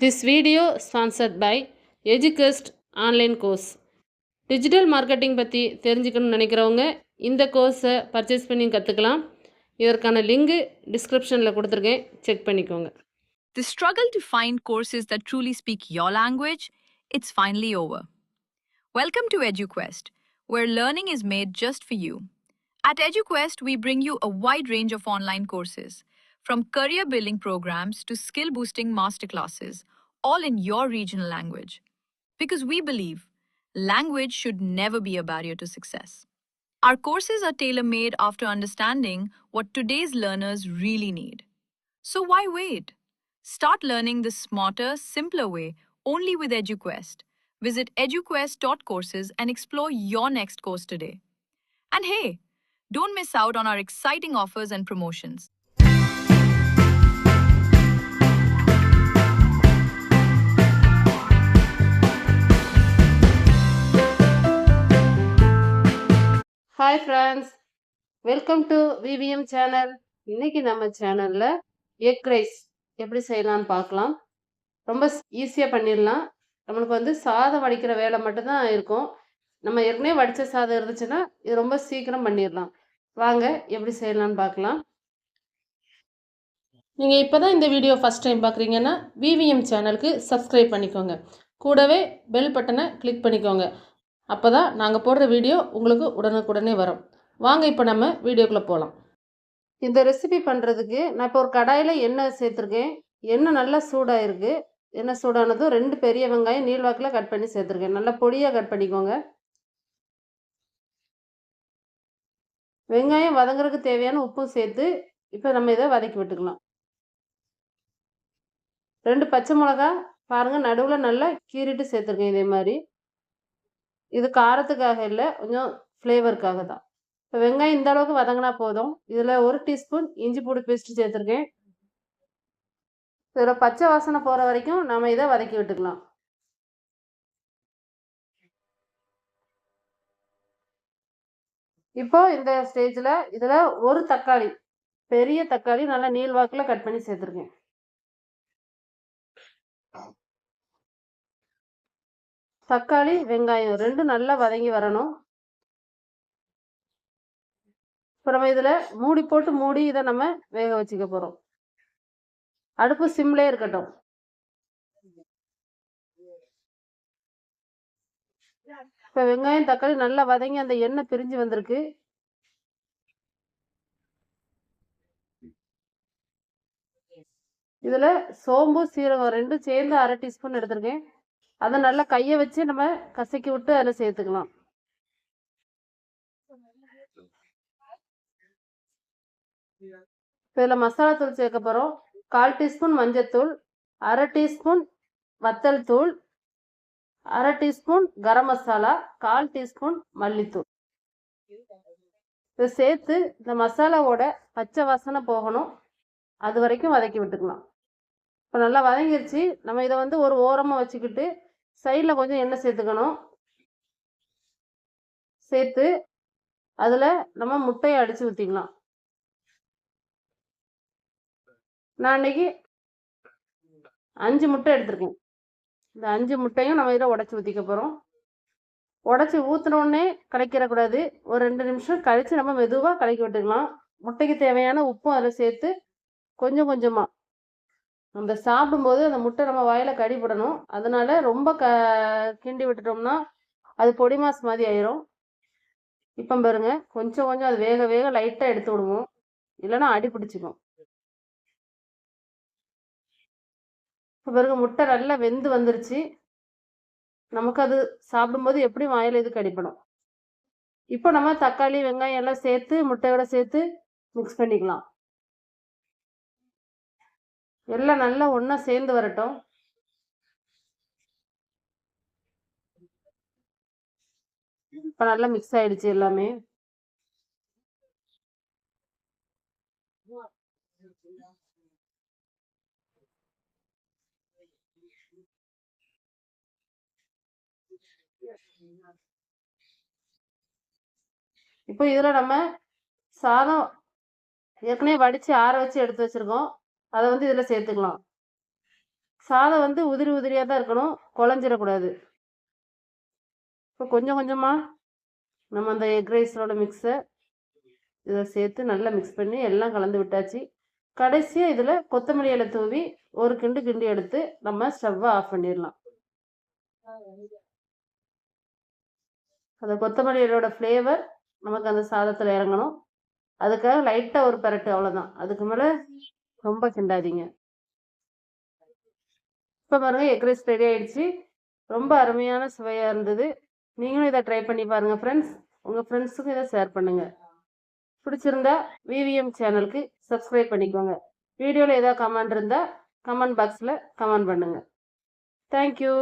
This video sponsored by EduQuest online course. Digital marketing பற்றி தெரிஞ்சுக்கணும்னு நினைக்கிறவங்க இந்த கோர்ஸை பர்ச்சேஸ் பண்ணி கற்றுக்கலாம். இதற்கான லிங்கு டிஸ்கிரிப்ஷனில் கொடுத்துருக்கேன், செக் பண்ணிக்கோங்க. The struggle to find courses that truly speak your language, it's finally over. Welcome to EduQuest, where learning is made just for you. At EduQuest, we bring you a wide range of online courses, from career-building programs to skill-boosting masterclasses, all in your regional language. Because we believe language should never be a barrier to success. Our courses are tailor-made after understanding what today's learners really need. So why wait? Start learning the smarter, simpler way only with EduQuest. Visit eduquest.courses and explore your next course today. And hey, don't miss out on our exciting offers and promotions. Hi friends, welcome to VVM channel. இன்னைக்கு நம்ம சேனலில் egg rice எப்படி செய்யலாம்னு பார்க்கலாம். ரொம்ப ஈஸியாக பண்ணிடலாம். நம்மளுக்கு சாதம் வடிக்கிற வேலை மட்டும்தான் இருக்கும். நம்ம ஏற்கனவே வடித்த சாதம் இருந்துச்சுன்னா இது ரொம்ப சீக்கிரம் பண்ணிடலாம். வாங்க எப்படி செய்யலாம்னு பார்க்கலாம். நீங்கள் இப்போ தான் இந்த வீடியோ ஃபஸ்ட் டைம் பார்க்குறீங்கன்னா விவிஎம் சேனலுக்கு சப்ஸ்கிரைப் பண்ணிக்கோங்க. கூடவே பெல் பட்டனை கிளிக் பண்ணிக்கோங்க. அப்போ தான் நாங்கள் போடுற வீடியோ உங்களுக்கு உடனுக்குடனே வரும். வாங்க இப்போ நம்ம வீடியோக்குள்ளே போகலாம். இந்த ரெசிபி பண்ணுறதுக்கு நான் இப்போ ஒரு கடாயில் எண்ணெய் சேர்த்துருக்கேன். எண்ணெய் நல்லா சூடாக இருக்குது. எண்ணெய் சூடானதும் 2 பெரிய வெங்காயம் நீள்வாக்கில் கட் பண்ணி சேர்த்துருக்கேன். நல்லா பொடியாக கட் பண்ணிக்கோங்க. வெங்காயம் வதங்குறதுக்கு தேவையான உப்பும் சேர்த்து இப்போ நம்ம இதை வதக்கி விட்டுக்கலாம். 2 பச்சை மிளகா பாருங்கள், நடுவில் நல்லா கீறிட்டு சேர்த்துருக்கேன். இதே மாதிரி இது காரத்துக்காக இல்லை, கொஞ்சம் ஃப்ளேவருக்காக தான். இப்போ வெங்காயம் இந்த அளவுக்கு வதங்கினா போதும். இதில் 1 டீஸ்பூன் இஞ்சி பூண்டு பேஸ்ட் சேர்த்துருக்கேன். இதில் பச்சை வாசனை போகிற வரைக்கும் நம்ம இதை வதக்கி விட்டுக்கலாம். இப்போ இந்த ஸ்டேஜில் இதில் 1 தக்காளி, பெரிய தக்காளி நல்லா நீள்வாக்கில் கட் பண்ணி சேர்த்துருக்கேன். தக்காளி வெங்காயம் 2 நல்லா வதங்கி வரணும். இப்போ நம்ம இதில் மூடி இதை நம்ம வேக வச்சுக்க போகிறோம். அடுப்பு சிம்லே இருக்கட்டும். இப்போ வெங்காயம் தக்காளி நல்லா வதங்கி அந்த எண்ணெய் பிரிஞ்சு வந்திருக்கு. இதில் சோம்பு சீரகம் 2 சேர்ந்து 1/2 டீஸ்பூன் எடுத்திருக்கேன். அதை நல்லா கையை வச்சு நம்ம கசக்கி விட்டு அதில் சேர்த்துக்கலாம். இதில் மசாலா தூள் சேர்க்க போகிறோம். 1/4 டீஸ்பூன் மஞ்சத்தூள், 1/2 டீஸ்பூன் வத்தல் தூள், 1/2 டீஸ்பூன் கரம் மசாலா, 1/4 டீஸ்பூன் மல்லித்தூள். இதை சேர்த்து இந்த மசாலாவோட பச்சை வாசனை போகணும், அது வரைக்கும் வதக்கி விட்டுக்கலாம். இப்போ நல்லா வதங்கிருச்சு. நம்ம இதை ஒரு ஓரமாக வச்சுக்கிட்டு சைடில் கொஞ்சம் எண்ணெய் சேர்த்துக்கணும். சேர்த்து அதில் நம்ம முட்டையை அடித்து ஊற்றிக்கலாம். நான் இன்னைக்கு 5 முட்டை எடுத்திருக்கேன். இந்த 5 முட்டையும் நம்ம இதில் உடச்சி ஊற்றிக்க போகிறோம். உடச்சி ஊற்றினோடனே கலக்கிடக்கூடாது. ஒரு 2 நிமிஷம் கழித்து நம்ம மெதுவாக கலக்கி விட்டுக்கலாம். முட்டைக்கு தேவையான உப்பும் அதில் சேர்த்து கொஞ்சம் கொஞ்சமாக நம்ம சாப்பிடும்போது அந்த முட்டை நம்ம வாயில் கடிப்படணும். அதனால ரொம்ப கிண்டி விட்டுட்டோம்னா அது பொடி மாஸ் மாதிரி ஆயிரும். இப்போ பாருங்க, கொஞ்சம் கொஞ்சம் அது வேக வேக லைட்டாக எடுத்து விடுவோம், இல்லைன்னா அடி பிடிச்சிக்கும். இப்போ பாருங்க, முட்டை நல்லா வெந்து வந்துருச்சு. நமக்கு அது சாப்பிடும்போது எப்படி வாயில் இது கடிப்படும். இப்போ நம்ம தக்காளி வெங்காயம் எல்லாம் சேர்த்து முட்டையோட சேர்த்து மிக்ஸ் பண்ணிக்கலாம். எல்லாம் நல்லா ஒன்றா சேர்ந்து வரட்டும். இப்போ நல்லா மிக்ஸ் ஆயிடுச்சு எல்லாமே. இப்போ இதில் நம்ம சாதம் ஏற்கனவே வடித்து ஆற வச்சு எடுத்து வச்சுருக்கோம். அதை இதில் சேர்த்துக்கலாம். சாதம் வந்து உதிரி உதிரியாக தான் இருக்கணும், குழஞ்சிடக்கூடாது. இப்போ கொஞ்சம் கொஞ்சமாக நம்ம அந்த எக் ரைஸோட மிக்ஸை இதை சேர்த்து நல்லா மிக்ஸ் பண்ணி எல்லாம் கலந்து விட்டாச்சு. கடைசியாக இதில் கொத்தமல்லி இலை தூவி ஒரு கிண்டு கிண்டி எடுத்து நம்ம ஸ்டவ்வை ஆஃப் பண்ணிடலாம். அந்த கொத்தமல்லி இலையோட ஃப்ளேவர் நமக்கு அந்த சாதத்தில் இறங்கணும். அதுக்காக லைட்டாக ஒரு பரட்டு, அவ்வளோதான். அதுக்கு மேலே ரொம்ப கிண்டாதீங்க. இப்போ பாருங்கள், எக் ரைஸ் ரெடி ஆயிடுச்சு. ரொம்ப அருமையான சுவையாக இருந்தது. நீங்களும் இதை ட்ரை பண்ணி பாருங்கள் ஃப்ரெண்ட்ஸ். உங்கள் ஃப்ரெண்ட்ஸுக்கும் இதை ஷேர் பண்ணுங்கள். பிடிச்சிருந்தா விவிஎம் சேனலுக்கு சப்ஸ்கிரைப் பண்ணிக்கோங்க. வீடியோவில் ஏதாவது கமெண்ட் இருந்தால் கமெண்ட் பாக்ஸில் கமெண்ட் பண்ணுங்கள். தேங்க்யூ.